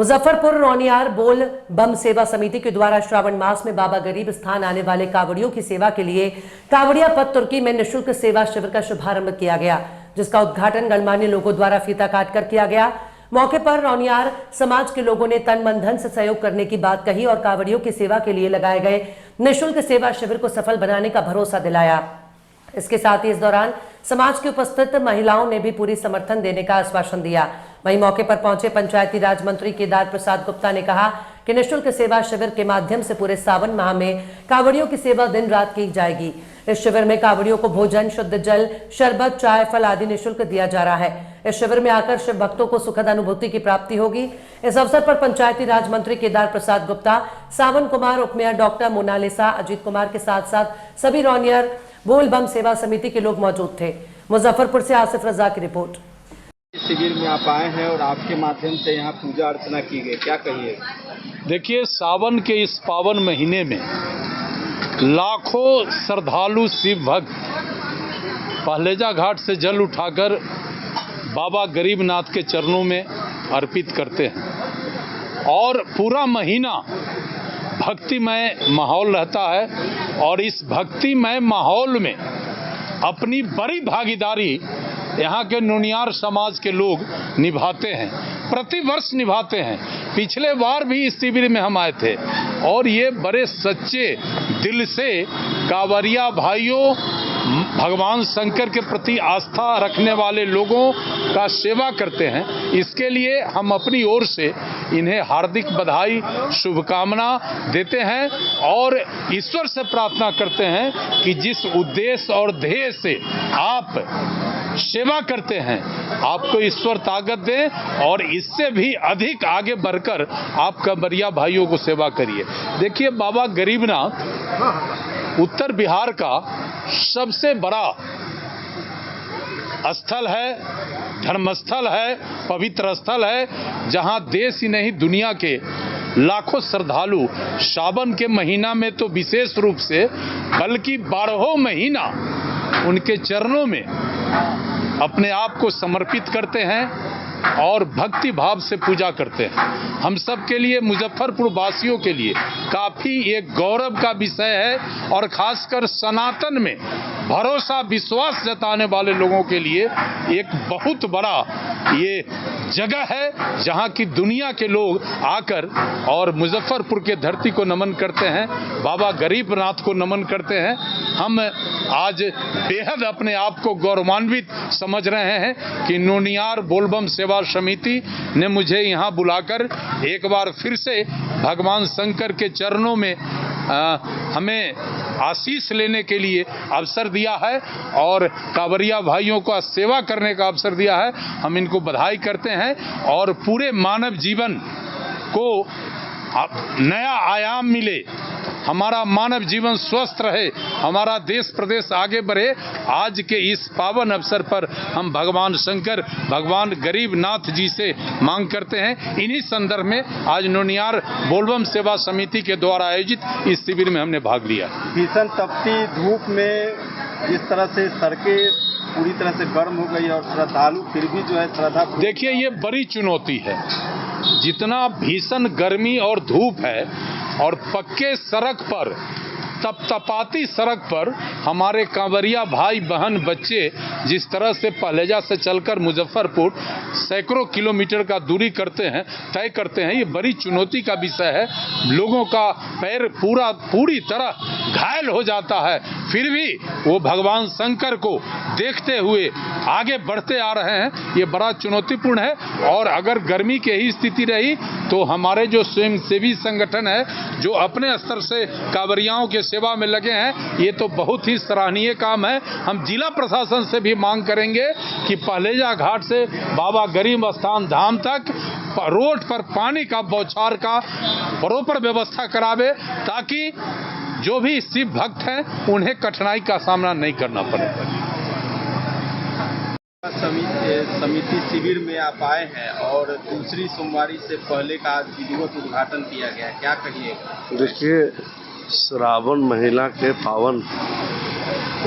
मुजफ्फरपुर रौनियार बोल बम सेवा समिति के द्वारा श्रावण मास में बाबा गरीब स्थान आने वाले कांवड़ियों की सेवा के लिए कांवड़िया पथ तुर्की में निःशुल्क सेवा शिविर का शुभारंभ किया गया, जिसका उद्घाटन गणमान्य लोगों द्वारा फीता काटकर किया गया। मौके पर रौनियार समाज के लोगों ने तन मन धन से सहयोग करने की बात कही और कांवड़ियों की सेवा के लिए लगाए गए निःशुल्क सेवा शिविर को सफल बनाने का भरोसा दिलाया। इसके साथ ही इस दौरान समाज की उपस्थित महिलाओं ने भी पूरी समर्थन देने का आश्वासन दिया। वहीं मौके पर पहुंचे पंचायती राज मंत्री केदार प्रसाद गुप्ता ने कहा कि निःशुल्क सेवा शिविर के माध्यम से पूरे सावन माह में कांवड़ियों की सेवा दिन रात की जाएगी। इस शिविर में कांवड़ियों को भोजन, शुद्ध जल, शरबत, चाय, फल आदि निःशुल्क दिया जा रहा है। इस शिविर में आकर शिव भक्तों को सुखद अनुभूति की प्राप्ति होगी। इस अवसर पर पंचायती राज मंत्री केदार प्रसाद गुप्ता, सावन कुमार, उप मेयर डॉक्टर मोनालिसा, अजीत कुमार के साथ साथ सभी रौनियार बोल बम सेवा समिति के लोग मौजूद थे। मुजफ्फरपुर से आसिफ रजा की रिपोर्ट। शिविर में आप आए हैं और आपके माध्यम से यहाँ पूजा अर्चना की गई, क्या कहिए? देखिए, सावन के इस पावन महीने में लाखों श्रद्धालु शिव भक्त पहलेजा घाट से जल उठाकर बाबा गरीबनाथ के चरणों में अर्पित करते हैं और पूरा महीना भक्तिमय माहौल रहता है। और इस भक्तिमय माहौल में अपनी बड़ी भागीदारी यहाँ के नोनियार समाज के लोग निभाते हैं, प्रतिवर्ष निभाते हैं। पिछले बार भी इस शिविर में हम आए थे और ये बड़े सच्चे दिल से कांवड़िया भाइयों, भगवान शंकर के प्रति आस्था रखने वाले लोगों का सेवा करते हैं। इसके लिए हम अपनी ओर से इन्हें हार्दिक बधाई, शुभकामना देते हैं और ईश्वर से प्रार्थना करते हैं कि जिस उद्देश्य और ध्येय से आप सेवा करते हैं, आपको ईश्वर ताकत दे और इससे भी अधिक आगे बढ़कर आप कांवड़िया भाइयों को सेवा करिए। देखिए, बाबा गरीबनाथ उत्तर बिहार का सबसे बड़ा स्थल है, धर्मस्थल है, पवित्र स्थल है, जहां देश ही नहीं दुनिया के लाखों श्रद्धालु सावन के महीना में तो विशेष रूप से बल्कि 12 महीना उनके चरणों में अपने आप को समर्पित करते हैं और भक्ति भाव से पूजा करते हैं। हम सब के लिए, मुजफ्फरपुर वासियों के लिए काफ़ी एक गौरव का विषय है और खासकर सनातन में भरोसा, विश्वास जताने वाले लोगों के लिए एक बहुत बड़ा ये जगह है जहां की दुनिया के लोग आकर और मुजफ्फरपुर के धरती को नमन करते हैं, बाबा गरीबनाथ को नमन करते हैं। हम आज बेहद अपने आप को गौरवान्वित समझ रहे हैं कि नोनियार बोलबम सेवा समिति ने मुझे यहाँ बुलाकर एक बार फिर से भगवान शंकर के चरणों में हमें आशीष लेने के लिए अवसर दिया है और कांवड़िया भाइयों का सेवा करने का अवसर दिया है। हम इनको बधाई करते हैं और पूरे मानव जीवन को नया आयाम मिले, हमारा मानव जीवन स्वस्थ रहे, हमारा देश प्रदेश आगे बढ़े। आज के इस पावन अवसर पर हम भगवान शंकर, भगवान गरीबनाथ जी से मांग करते हैं। इन्हीं संदर्भ में आज नोनियार बोलबम सेवा समिति के द्वारा आयोजित इस शिविर में हमने भाग लिया। भीषण तपती धूप में जिस तरह से सड़कें पूरी तरह से गर्म हो गई और श्रद्धालु फिर भी जो है श्रद्धा, देखिए, ये बड़ी चुनौती है। जितना भीषण गर्मी और धूप है और पक्के सड़क पर, तपतपाती सड़क पर हमारे कांवड़िया भाई बहन बच्चे जिस तरह से पहलेजा से चलकर मुजफ्फरपुर सैकड़ों किलोमीटर का दूरी तय करते हैं, ये बड़ी चुनौती का विषय है। लोगों का पैर पूरी तरह घायल हो जाता है, फिर भी वो भगवान शंकर को देखते हुए आगे बढ़ते आ रहे हैं। ये बड़ा चुनौतीपूर्ण है और अगर गर्मी की ही स्थिति रही तो हमारे जो स्वयंसेवी संगठन है, जो अपने स्तर से कांवड़ियाओं के सेवा में लगे हैं, ये तो बहुत ही सराहनीय काम है। हम जिला प्रशासन से भी मांग करेंगे कि पहलेजा घाट से बाबा गरीब स्थान धाम तक रोड पर पानी का बौछार का प्रॉपर व्यवस्था करावे, ताकि जो भी शिव भक्त हैं उन्हें कठिनाई का सामना नहीं करना पड़े। समिति शिविर में आप आए हैं और दूसरी सोमवारी से पहले का विधिवत उद्घाटन किया गया, क्या कहिएगा? देखिए, श्रावण महीना के पावन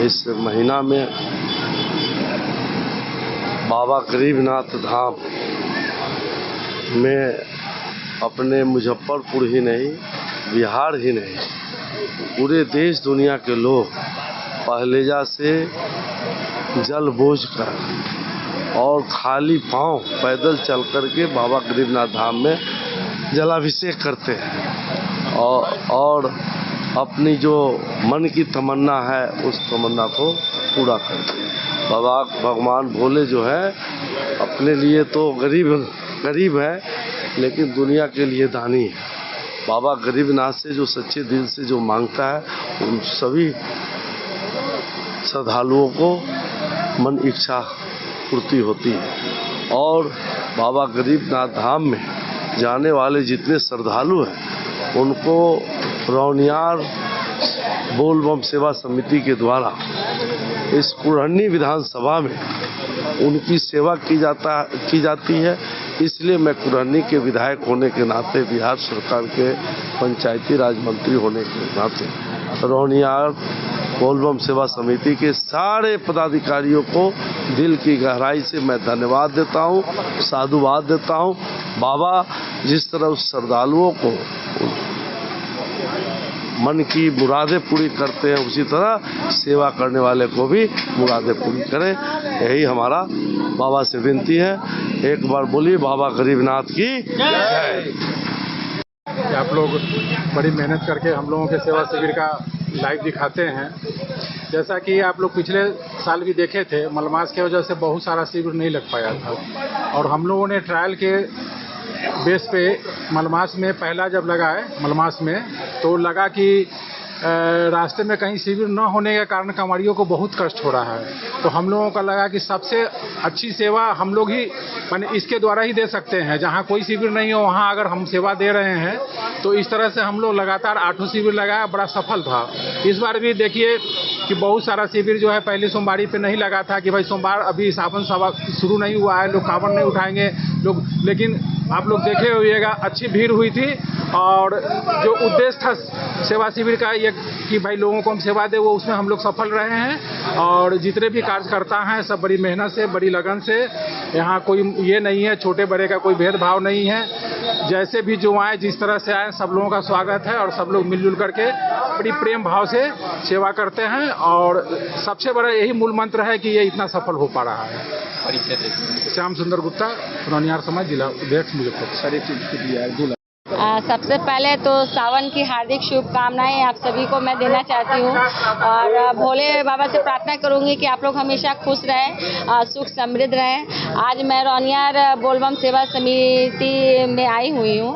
इस महीना में बाबा गरीबनाथ धाम में अपने मुजफ्फरपुर ही नहीं, बिहार ही नहीं, पूरे देश दुनिया के लोग पहलेजा से जल बोझ कर और खाली पांव पैदल चल कर के बाबा गरीबनाथ धाम में जलाभिषेक करते हैं और अपनी जो मन की तमन्ना है उस तमन्ना को पूरा करते हैं। बाबा भगवान भोले जो है अपने लिए तो गरीब है, लेकिन दुनिया के लिए दानी है। बाबा गरीबनाथ से जो सच्चे दिल से जो मांगता है उन सभी श्रद्धालुओं को मन इच्छा पूर्ति होती है। और बाबा गरीबनाथ धाम में जाने वाले जितने श्रद्धालु हैं उनको रौनियार बोलबम सेवा समिति के द्वारा इस कुरहनी विधानसभा में उनकी सेवा की जाती है। इसलिए मैं कुरहनी के विधायक होने के नाते, बिहार सरकार के पंचायती राज मंत्री होने के नाते रौनियार बोलबम सेवा समिति के सारे पदाधिकारियों को दिल की गहराई से मैं धन्यवाद देता हूँ, साधुवाद देता हूँ। बाबा जिस तरह उस श्रद्धालुओं को मन की मुरादें पूरी करते हैं, उसी तरह सेवा करने वाले को भी मुरादें पूरी करें, यही हमारा बाबा से विनती है। एक बार बोलिए बाबा गरीबनाथ की जय। आप लोग बड़ी मेहनत करके हम लोगों के सेवा शिविर का लाइव दिखाते हैं। जैसा कि आप लोग पिछले साल भी देखे थे, मलमास की वजह से बहुत सारा शिविर नहीं लग पाया था और हम लोगों ने ट्रायल के बेस पे मलमास में पहला जब लगाए मलमास में तो लगा कि रास्ते में कहीं शिविर न होने के कारण कांवड़ियों को बहुत कष्ट हो रहा है। तो हम लोगों का लगा कि सबसे अच्छी सेवा हम लोग ही माने इसके द्वारा ही दे सकते हैं। जहाँ कोई शिविर नहीं हो वहाँ अगर हम सेवा दे रहे हैं तो इस तरह से हम लोग लगातार 8 शिविर लगाया, बड़ा सफल था। इस बार भी देखिए कि बहुत सारा शिविर जो है पहली सोमवारी पे नहीं लगा था कि भाई सोमवार अभी सावन शुरू नहीं हुआ है, लोग कांवड़ नहीं उठाएंगे लोग, लेकिन आप लोग देखे होइएगा अच्छी भीड़ हुई थी। और जो उद्देश्य था सेवा शिविर का ये कि भाई लोगों को हम सेवा दे, वो उसमें हम लोग सफल रहे हैं। और जितने भी कार्यकर्ता हैं सब बड़ी मेहनत से, बड़ी लगन से, यहाँ कोई ये नहीं है छोटे बड़े का कोई भेदभाव नहीं है। जैसे भी जो आए जिस तरह से आए सब लोगों का स्वागत है और सब लोग मिलजुल करके बड़ी प्रेम भाव से सेवा करते हैं। और सबसे बड़ा यही मूल मंत्र है कि ये इतना सफल हो पा रहा है। श्याम सुंदर गुप्ता, रौनियार समाज, जिला अध्यक्ष मुजफ्फरपुर। सबसे पहले तो सावन की हार्दिक शुभकामनाएं आप सभी को मैं देना चाहती हूँ और भोले बाबा से प्रार्थना करूँगी कि आप लोग हमेशा खुश रहें, सुख समृद्ध रहें। आज मैं रौनियार बोलबम सेवा समिति में आई हुई हूँ।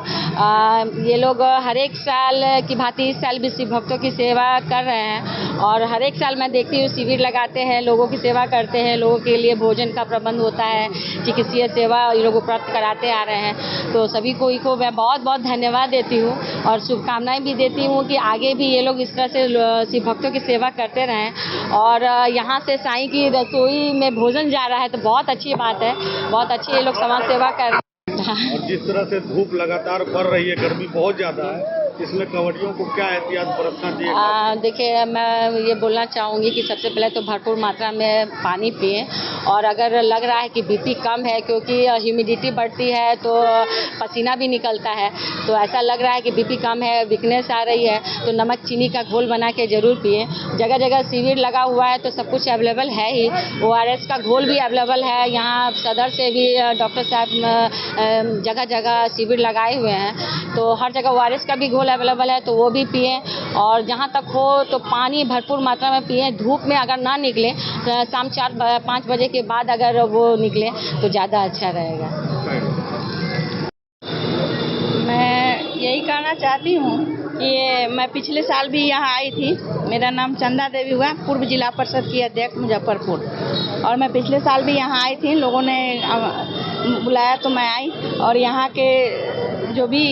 ये लोग हर एक साल की भांति इस साल भी शिव भक्तों की सेवा कर रहे हैं और हर एक साल मैं देखती हूँ शिविर लगाते हैं, लोगों की सेवा करते हैं, लोगों के लिए भोजन का प्रबंध होता है, चिकित्सीय सेवा ये लोग उपलब्ध कराते आ रहे हैं। तो सभी को मैं बहुत बहुत धन्यवाद देती हूँ और शुभकामनाएं भी देती हूँ कि आगे भी ये लोग इस तरह से शिव भक्तों की सेवा करते रहें। और यहाँ से साईं की रसोई में भोजन जा रहा है तो बहुत अच्छी बात है, बहुत अच्छी ये लोग समाज सेवा कर रहे हैं। और जिस तरह से धूप लगातार बढ़ रही है, गर्मी बहुत ज़्यादा है, इसमें कांवड़ियों को क्या एहतियात बरतना चाहिए? देखिए मैं ये बोलना चाहूँगी कि सबसे पहले तो भरपूर मात्रा में पानी पिएं और अगर लग रहा है कि बीपी कम है क्योंकि ह्यूमिडिटी बढ़ती है तो पसीना भी निकलता है, तो ऐसा लग रहा है कि बीपी कम है, वीकनेस आ रही है, तो नमक चीनी का घोल बना के ज़रूर पिएं। जगह जगह शिविर लगा हुआ है तो सब कुछ अवेलेबल है ही, ORS का घोल भी अवेलेबल है। यहाँ सदर से भी डॉक्टर साहब जगह जगह शिविर लगाए हुए हैं, तो हर जगह ORS का भी घोल अवेलेबल है तो वो भी पिएं। और जहाँ तक हो तो पानी भरपूर मात्रा में पिएं। धूप में अगर ना निकले तो शाम 4-5 बजे के बाद अगर वो निकले तो ज़्यादा अच्छा रहेगा। मैं यही कहना चाहती हूँ कि मैं पिछले साल भी यहाँ आई थी। मेरा नाम चंदा देवी हुआ, पूर्व जिला परिषद की अध्यक्ष मुजफ्फरपुर, और मैं पिछले साल भी यहाँ आई थी, लोगों ने बुलाया तो मैं आई। और यहाँ के जो भी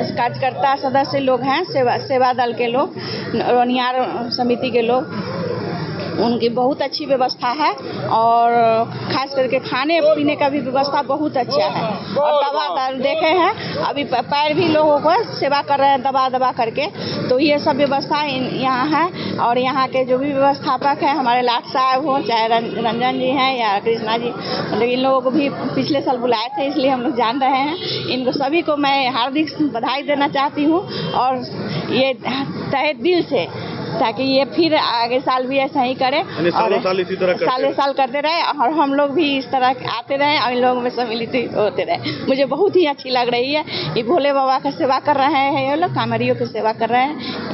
कार्यकर्ता सदस्य लोग हैं, सेवा दल के लोग, रौनियार समिति के लोग, उनकी बहुत अच्छी व्यवस्था है और खास करके खाने पीने का भी व्यवस्था बहुत अच्छा है। और दवा देखे हैं अभी पैर भी लोगों को सेवा कर रहे हैं दबा करके, तो ये सब व्यवस्था यहाँ है। और यहाँ के जो भी व्यवस्थापक हैं, हमारे लाट साहब हो चाहे रंजन जी हैं या कृष्णा जी, मतलब इन लोगों को भी पिछले साल बुलाए थे, इसलिए हम लोग जान रहे हैं। इनको सभी को मैं हार्दिक बधाई देना चाहती हूँ और ये तहे दिल से, ताकि ये फिर आगे साल भी ऐसा ही करे और साल इसी तरह साल करते रहे और हम लोग भी इस तरह आते रहे और इन लोगों में सम्मिलित होते रहे। मुझे बहुत ही अच्छी लग रही है। ये भोले बाबा का सेवा कर रहे हैं, ये लोग कांवरियों की सेवा कर रहे हैं,